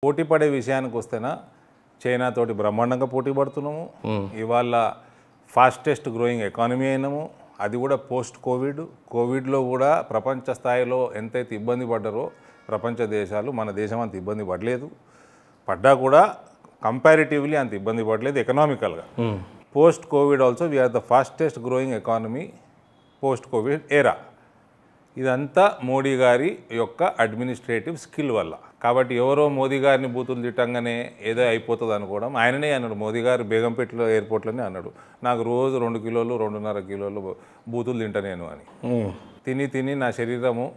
పోటీ పడే విషయానికి వస్తేనా చైనా తోటి బ్రహ్మాండంగా పోటీ పడుతున్నాము. ఇవాళ ఫాస్టెస్ట్ గ్రోయింగ్ ఎకానమీ అయినాము. అది కూడా పోస్ట్ కోవిడ్లో కూడా ప్రపంచ స్థాయిలో ఎంతైతే ఇబ్బంది పడ్డారో ప్రపంచ దేశాలు మన దేశం అంత ఇబ్బంది పడలేదు. పడ్డా కూడా కంపారిటివ్లీ అంత ఇబ్బంది పడలేదు ఎకనామికల్గా. Post Covid also we are the fastest growing economy post Covid era. ఇదంతా మోడీ గారి యొక్క అడ్మినిస్ట్రేటివ్ స్కిల్ వల్ల. కాబట్టి ఎవరో మోదీ గారిని బూతులు తిట్టంగానే ఏదో అయిపోతుంది అనుకోవడం. ఆయననే అన్నాడు, మోదీ గారు బేగంపేటలో ఎయిర్పోర్ట్లోనే అన్నాడు, నాకు రోజు 2 కిలోలు 2.5 కిలోలు బూతులు తింటా నేను అని. తిని నా శరీరము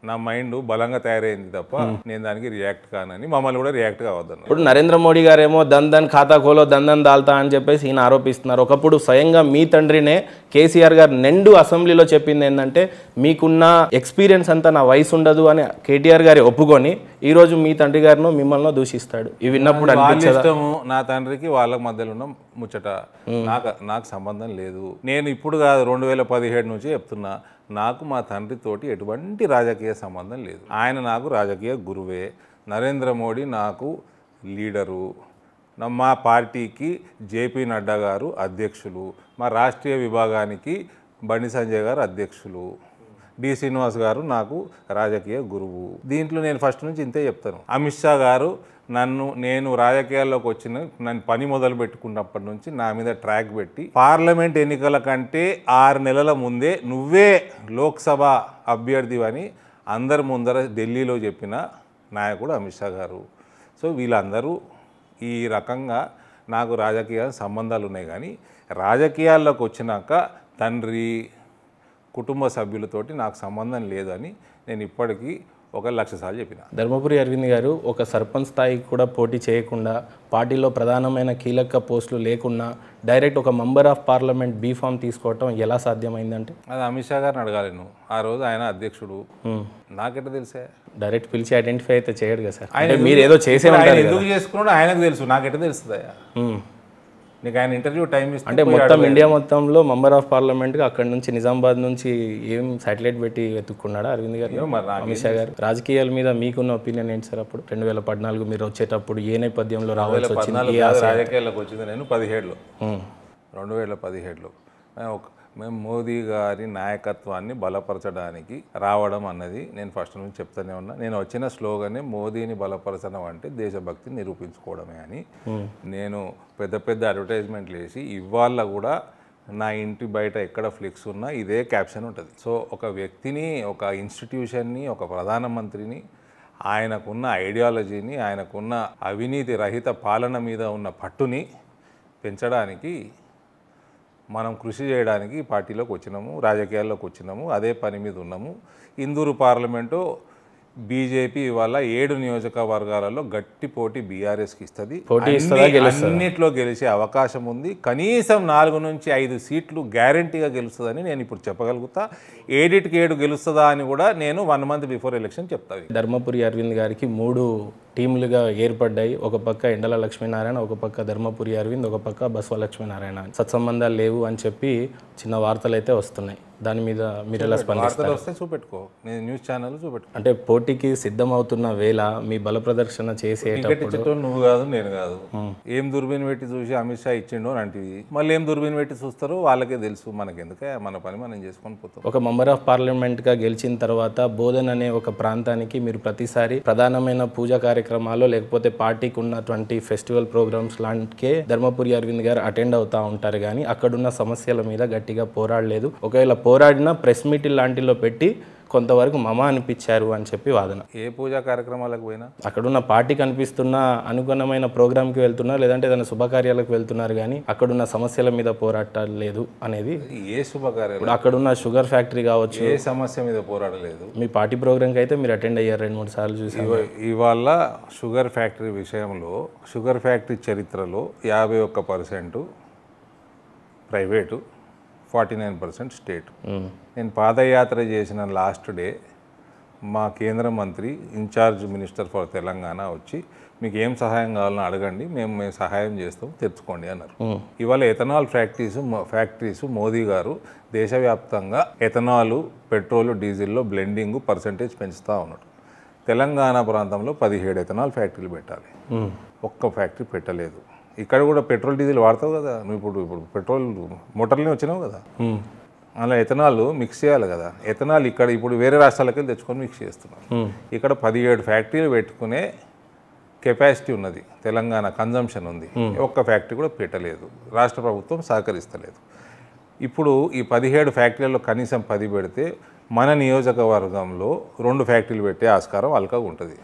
నా మైండ్ బలంగా తయారైంది తప్ప నేను దానికి రియాక్ట్ కానని మమ్మల్ని కూడా రియాక్ట్ కావద్దన్నారు. ఇప్పుడు నరేంద్ర మోడీ గారేమో దన్ ఖాతా ఖోలో దన్ దాల్తా అని చెప్పేసి ఈయన ఆరోపిస్తున్నారు. ఒకప్పుడు స్వయంగా మీ తండ్రినే కేసీఆర్ గారు నిండు అసెంబ్లీలో చెప్పింది ఏంటంటే మీకున్న ఎక్స్పీరియన్స్ అంతా నా వయసు ఉండదు అని కేటీఆర్ గారి ఒప్పుకొని ఈరోజు మీ తండ్రి గారిను మిమ్మల్ని దూషిస్తాడు. ఇవి విన్నప్పుడు ఇష్టము నా తండ్రికి వాళ్ళ మధ్యలో ఉన్న ముచ్చట నాకు సంబంధం లేదు. నేను ఇప్పుడు కాదు 2017 నుంచి చెప్తున్నా, నాకు మా తండ్రితోటి ఎటువంటి రాజకీయ సంబంధం లేదు. ఆయన నాకు రాజకీయ గురువే. నరేంద్ర మోడీ నాకు లీడరు. మా పార్టీకి జేపీ నడ్డా గారు అధ్యక్షులు, మా రాష్ట్రీయ విభాగానికి బండి సంజయ్ గారు అధ్యక్షులు, డి శ్రీనివాస్ గారు నాకు రాజకీయ గురువు. దీంట్లో నేను ఫస్ట్ నుంచి ఇంతే చెప్తాను. అమిత్ షా గారు నేను రాజకీయాల్లోకి నన్ను పని మొదలు పెట్టుకున్నప్పటి నుంచి నా మీద ట్రాక్ పెట్టి పార్లమెంట్ ఎన్నికల కంటే 6 నెలల ముందే నువ్వే లోక్సభ అభ్యర్థి అని అందరి ముందర ఢిల్లీలో చెప్పిన నాయకుడు అమిత్ షా గారు. సో వీళ్ళందరూ ఈ రకంగా నాకు రాజకీయ సంబంధాలు ఉన్నాయి. కానీ రాజకీయాల్లోకి వచ్చినాక తండ్రి కుటుంబ సభ్యులతోటి నాకు సంబంధం లేదని నేను ఇప్పటికీ 1,00,000 సార్లు చెప్పిన. ధర్మపురి అరవింద్ గారు ఒక సర్పంచ్ స్థాయికి కూడా పోటీ చేయకుండా, పార్టీలో ప్రధానమైన కీలక పోస్టులు లేకుండా డైరెక్ట్ ఒక మెంబర్ ఆఫ్ పార్లమెంట్ బీఫామ్ తీసుకోవటం ఎలా సాధ్యమైందంటే? అది అమిత్ షా గారిని అడగాలి నువ్వు. ఆ రోజు ఆయన అధ్యక్షుడు, నాకెట్లా తెలుసా? డైరెక్ట్ పిలిచి ఐడెంటిఫై అయితే చేయడు కదా సార్. ఆయన మీరు ఏదో చేసే ఉంటారు, ఎందుకు చేసుకున్నాడు ఆయనకు తెలుసు, నాకెట్లా తెలుస్తుంది? నీకు ఆయన ఇంటర్వ్యూ టైం ఇస్తే అంటే మొత్తం ఇండియా మొత్తంలో మెంబర్ ఆఫ్ పార్లమెంట్గా అక్కడ నుంచి నిజామాబాద్ నుంచి ఏం శాటిలైట్ పెట్టి వెతుక్కున్నాడా అరవింద్ గారు, అమిత్ షా గారు? రాజకీయాల మీద మీకున్న ఒపీనియన్ ఏంటి సార్? అప్పుడు 2014 మీరు వచ్చేటప్పుడు ఏ నేపథ్యంలో రావాల్సి వచ్చింది? రాజకీయాల్లోకి వచ్చింది నేను 2017లో మేము మోదీ గారి నాయకత్వాన్ని బలపరచడానికి రావడం అన్నది నేను ఫస్ట్ నుంచి చెప్తానే ఉన్నా. నేను వచ్చిన స్లోగనే మోదీని బలపరచడం అంటే దేశభక్తిని నిరూపించుకోవడమే అని. నేను పెద్ద అడ్వర్టైజ్మెంట్లు వేసి ఇవాళ కూడా నా ఇంటి బయట ఎక్కడ ఫ్లెక్స్ ఉన్నా ఇదే క్యాప్షన్ ఉంటుంది. సో ఒక వ్యక్తిని, ఒక ఇన్స్టిట్యూషన్ని, ఒక ప్రధానమంత్రిని, ఆయనకున్న ఐడియాలజీని, ఆయనకున్న అవినీతి రహిత పాలన మీద ఉన్న పట్టుని పెంచడానికి మనం కృషి చేయడానికి పార్టీలోకి వచ్చినాము, రాజకీయాల్లోకి వచ్చినాము, అదే పని మీద ఉన్నాము. ఇందూరు పార్లమెంటు బీజేపీ ఇవాళ 7 నియోజకవర్గాలలో గట్టి పోటీ బీఆర్ఎస్కి ఇస్తుంది. అన్నిట్లో గెలిచే అవకాశం ఉంది. కనీసం 4 నుంచి 5 సీట్లు గ్యారంటీగా గెలుస్తుందని నేను ఇప్పుడు చెప్పగలుగుతా. 7 గెలుస్తుందా అని కూడా నేను 1 మంత్ బిఫోర్ ఎలక్షన్ చెప్తాను. ధర్మపురి అరవింద్ గారికి 3 టీములుగా ఏర్పడ్డాయి. ఒక పక్క ఎండల లక్ష్మీనారాయణ, ఒక పక్క ధర్మపురి అరవింద్, ఒక పక్క బసవ లక్ష్మీనారాయణ. సత్సంబంధాలు లేవు అని చెప్పి చిన్న వార్తలు అయితే వస్తున్నాయి. దాని మీద మీరు ఎలా స్పందిస్తారు? వస్తే చూపెట్టుకో, నేను న్యూస్ ఛానల్ చూపెట్టుకో. అంటే పోటీకి సిద్ధమవుతున్న వేళ మీ బల ప్రదర్శన చేసేటప్పుడు నువ్వు కాదు నేను కాదు, ఏం దుర్బీన్ పెట్టి చూసి అమిత్ షా ఇచ్చిండో అంటే మళ్ళీ ఏం దుర్బీన్ పెట్టి చూస్తారో వాళ్ళకే తెలుసు. మనకెందుకే, మన పని మనం చేసుకొని పోతాం. ఒక మెంబర్ ఆఫ్ పార్లమెంట్గా గెలిచిన తర్వాత బోధన్ అనే ఒక ప్రాంతానికి మీరు ప్రతిసారి ప్రధానమైన పూజా కార్యక్రమాలు లేకపోతే పార్టీకి ఉన్నటువంటి ఫెస్టివల్ ప్రోగ్రామ్స్ లాంటికే ధర్మపురి అరవింద్ గారు అటెండ్ అవుతూ ఉంటారు. కానీ అక్కడున్న సమస్యల మీద గట్టిగా పోరాడలేదు. ఒకవేళ పోరాడిన ప్రెస్ మీట్ లాంటిలో పెట్టి కొంతవరకు మమ అనిపించారు అని చెప్పి వాదన. ఏ పూజా కార్యక్రమాలకు పోయినా అక్కడున్న పార్టీ కనిపిస్తున్న అనుగుణమైన ప్రోగ్రామ్కి వెళ్తున్నారు, లేదంటే ఏదైనా శుభకార్యాలకు వెళ్తున్నారు, కానీ అక్కడున్న సమస్యల మీద పోరాటాలు లేదు అనేది. ఏ శుభకార్యాలు? ఇప్పుడు అక్కడున్న షుగర్ ఫ్యాక్టరీ కావచ్చు, ఏ సమస్య మీద పోరాడలేదు. మీ పార్టీ ప్రోగ్రామ్కి అయితే మీరు అటెండ్ అయ్యారు 2-3 సార్లు చూసి. ఇవాళ షుగర్ ఫ్యాక్టరీ విషయంలో, షుగర్ ఫ్యాక్టరీ చరిత్రలో 51% ప్రైవేటు, 49% స్టేట్. నేను పాదయాత్ర చేసిన లాస్ట్ డే మా కేంద్ర మంత్రి ఇన్ఛార్జ్ మినిస్టర్ ఫర్ తెలంగాణ వచ్చి మీకు ఏం సహాయం కావాలని అడగండి, మేము సహాయం చేస్తాం, తెచ్చుకోండి అన్నారు. ఇవాళ ఎథనాల్ ఫ్యాక్టరీస్ మోదీ గారు దేశవ్యాప్తంగా ఎథనాలు, పెట్రోలు, డీజిల్లో బ్లెండింగ్ పర్సంటేజ్ పెంచుతూ ఉన్నాడు. తెలంగాణ ప్రాంతంలో 17 ఎథనాల్ ఫ్యాక్టరీలు పెట్టాలి. ఒక్క ఫ్యాక్టరీ పెట్టలేదు. ఇక్కడ కూడా పెట్రోల్ డీజిల్ వాడతావు కదా నువ్వు, ఇప్పుడు పెట్రోల్ మోటార్లనే వచ్చినావు కదా, అలా ఎథనాల్ మిక్స్ చేయాలి కదా. ఎథనాల్ ఇక్కడ ఇప్పుడు వేరే రాష్ట్రాలకు వెళ్ళి తెచ్చుకొని మిక్స్ చేస్తున్నారు. ఇక్కడ 17 ఫ్యాక్టరీలు పెట్టుకునే కెపాసిటీ ఉన్నది, తెలంగాణ కన్జంప్షన్ ఉంది. ఒక్క ఫ్యాక్టరీ కూడా పెట్టలేదు, రాష్ట్ర ప్రభుత్వం సహకరిస్తలేదు. ఇప్పుడు ఈ 17 ఫ్యాక్టరీలలో కనీసం 10 పెడితే మన నియోజకవర్గంలో 2 ఫ్యాక్టరీలు పెట్టే ఆస్కారం అల్కగా ఉంటుంది.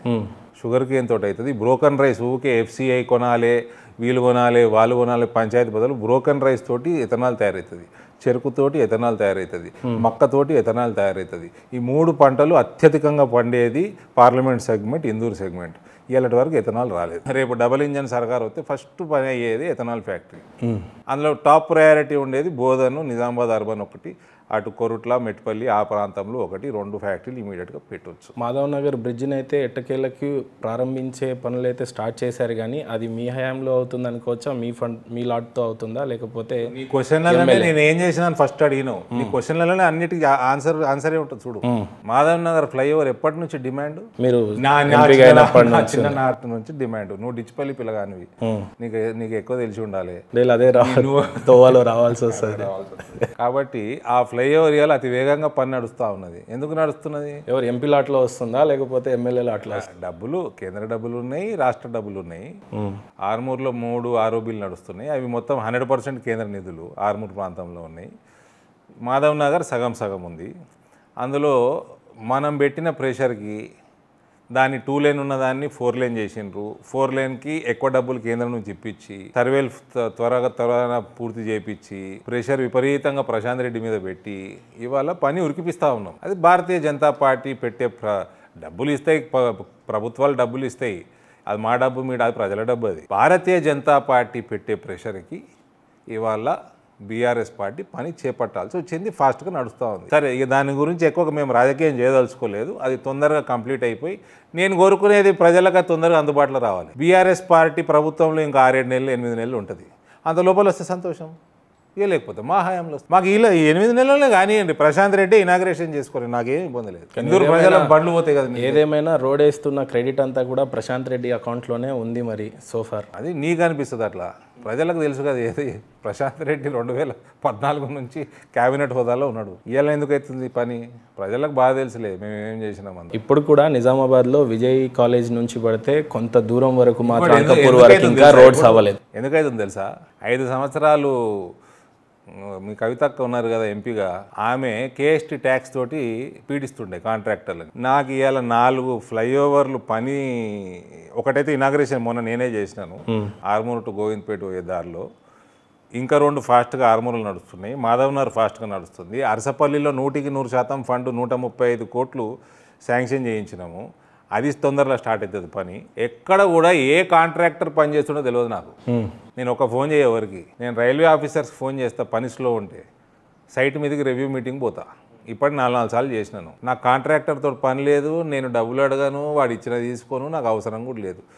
షుగర్ కేన్ తోటి అవుతుంది. బ్రోకన్ రైస్ ఊకే FCI కొనాలి, వీళ్ళు కొనాలి, వాళ్ళు కొనాలి, పంచాయతీ బదులు బ్రోకన్ రైస్ తోటి ఎథనాల్ తయారవుతుంది, చెరుకుతోటి ఎథనాల్ తయారవుతుంది, మక్కతోటి ఎథనాల్ తయారవుతుంది. ఈ 3 పంటలు అత్యధికంగా పండేది పార్లమెంట్ సెగ్మెంట్, ఇందూరు సెగ్మెంట్. ఇవాళటి వరకు ఎథనాల్ రాలేదు. రేపు డబుల్ ఇంజన్ సర్కార్ వస్తే ఫస్ట్ పని అయ్యేది ఎథనాల్ ఫ్యాక్టరీ. అందులో టాప్ ప్రయారిటీ ఉండేది బోధను, నిజామాబాద్ అర్బన్ ఒకటి, అటు కొరుట్ల, మెట్పల్లి ఆ ప్రాంతంలో ఒకటి, 2 ఫ్యాక్టరీలు ఇమీడియట్గా పెట్టవచ్చు. మాధవ్ నగర్ బ్రిడ్జిని అయితే ఎట్టకేళ్ళకి ప్రారంభించే పనులు అయితే స్టార్ట్ చేశారు, కానీ అది మీ హయాంలో అవుతుంది అనుకోవచ్చా? మీ లాట్తో అవుతుందా, లేకపోతే ఈ క్వశ్చన్లలోనే నేను ఏం చేసినాను ఫస్ట్ అడిగినావు. ఈ క్వశ్చన్లలోనే అన్నిటికీ ఆన్సరే ఉంటుంది. చూడు, మాధవ్ నగర్ ఫ్లైఓవర్ ఎప్పటి నుంచి డిమాండ్? మీరు చిన్ననాటి నుంచి డిమాండ్. నువ్వు డిచ్పల్లి పిల్లగానివి, నీకు ఎక్కువ తెలిసి ఉండాలి. అదే తోవాలో రావాల్సి వస్తుంది. కాబట్టి ఆ ఫ్లైఓవర్ ఇవాళ అతి వేగంగా పని నడుస్తూ ఉన్నది. ఎందుకు నడుస్తున్నది? ఎవరు ఎంపీ లాట్లో వస్తుందా, లేకపోతే ఎమ్మెల్యే లాట్లో? డబ్బులు కేంద్ర డబ్బులు ఉన్నాయి, రాష్ట్ర డబ్బులు ఉన్నాయి. ఆర్మూర్లో 3 ROBలు నడుస్తున్నాయి. అవి మొత్తం 100% కేంద్ర నిధులు ఆర్మూర్ ప్రాంతంలో ఉన్నాయి. మాధవ్ నగర్ సగం సగం ఉంది. అందులో మనం పెట్టిన ప్రెషర్కి దాన్ని 2 లేన్ ఉన్నదాన్ని 4 లేన్ చేసిండ్రు. 4 లేన్కి ఎక్కువ డబ్బులు కేంద్రం నుంచి ఇప్పించి, సర్వేలు త్వరగా పూర్తి చేయించి, ప్రెషర్ విపరీతంగా ప్రశాంత్ రెడ్డి మీద పెట్టి ఇవాళ పని ఉరికిపిస్తూ ఉన్నాం. అది భారతీయ జనతా పార్టీ పెట్టే డబ్బులు ఇస్తాయి, ప్రభుత్వాలు డబ్బులు ఇస్తాయి. అది మా డబ్బు, అది ప్రజల డబ్బు. అది భారతీయ జనతా పార్టీ పెట్టే ప్రెషర్కి ఇవాళ బీఆర్ఎస్ పార్టీ పని చేపట్టాల్సి వచ్చింది. ఫాస్ట్గా నడుస్తూ ఉంది. సరే, ఇక దాని గురించి ఎక్కువగా మేము రాజకీయం చేయదలుచుకోలేదు. అది తొందరగా కంప్లీట్ అయిపోయి నేను కోరుకునేది ప్రజలకు తొందరగా అందుబాటులో రావాలి. బీఆర్ఎస్ పార్టీ ప్రభుత్వంలో ఇంకా 6-7 నెలలు 8 నెలలు ఉంటుంది. అంత లోపల వస్తే సంతోషం, ఇక లేకపోతే మా హయాంలో మాకు ఇలా 8 నెలలే కానివ్వండి. ప్రశాంత్ రెడ్డి ఇనాగ్రేషన్ చేసుకోండి, నాకేం ఇబ్బంది లేదు. ఇందూరు ప్రజల బండ్లు పోతాయి కదా. ఏదేమైనా రోడ్ వేస్తున్న క్రెడిట్ అంతా కూడా ప్రశాంత్ రెడ్డి అకౌంట్లోనే ఉంది మరి సోఫార్. అది నీకు అనిపిస్తుంది అట్లా, ప్రజలకు తెలుసు కదా. ఏది ప్రశాంత్ రెడ్డి 2014 నుంచి క్యాబినెట్ హోదాలో ఉన్నాడు. ఇవాళ ఎందుకు అవుతుంది పని? ప్రజలకు బాగా తెలుసులే మేము ఏం చేసినాం. ఇప్పుడు కూడా నిజామాబాద్లో విజయ్ కాలేజ్ నుంచి పడితే కొంత దూరం వరకు మాత్రం అంకపూర్ వరకు ఇంకా రోడ్స్ అవ్వలేదు. ఎందుకైతుంది తెలుసా? 5 సంవత్సరాలు మీ కవితక్క ఉన్నారు కదా ఎంపీగా, ఆమె KST ట్యాక్స్ తోటి పీడిస్తుండే కాంట్రాక్టర్లని. నాకు ఇవాళ 4 ఫ్లైఓవర్లు పని, ఒకటైతే ఇనాగ్రేషన్ మొన్న నేనే చేసినాను ఆర్మూర్ టు గోవింద్పేట పోయే దారిలో. ఇంకా 2 ఫాస్ట్గా ఆర్మూర్లు నడుస్తున్నాయి. మాధవ్నగర్ ఫాస్ట్గా నడుస్తుంది. అరసపల్లిలో 100% ఫండ్ 135 కోట్లు శాంక్షన్ చేయించినాము. అది తొందరలో స్టార్ట్ అవుతుంది పని. ఎక్కడ కూడా ఏ కాంట్రాక్టర్ పని చేస్తుండో తెలియదు నాకు. నేను ఒక ఫోన్ చేయ ఎవరికి, నేను రైల్వే ఆఫీసర్స్కి ఫోన్ చేస్తా పని స్లో ఉంటే, సైట్ మీదకి రివ్యూ మీటింగ్ పోతా. ఇప్పటి 4 సార్లు చేసినాను. నాకు కాంట్రాక్టర్తో పని లేదు, నేను డబ్బులు అడగాను, వాడు ఇచ్చిన తీసుకోను, నాకు అవసరం కూడా లేదు.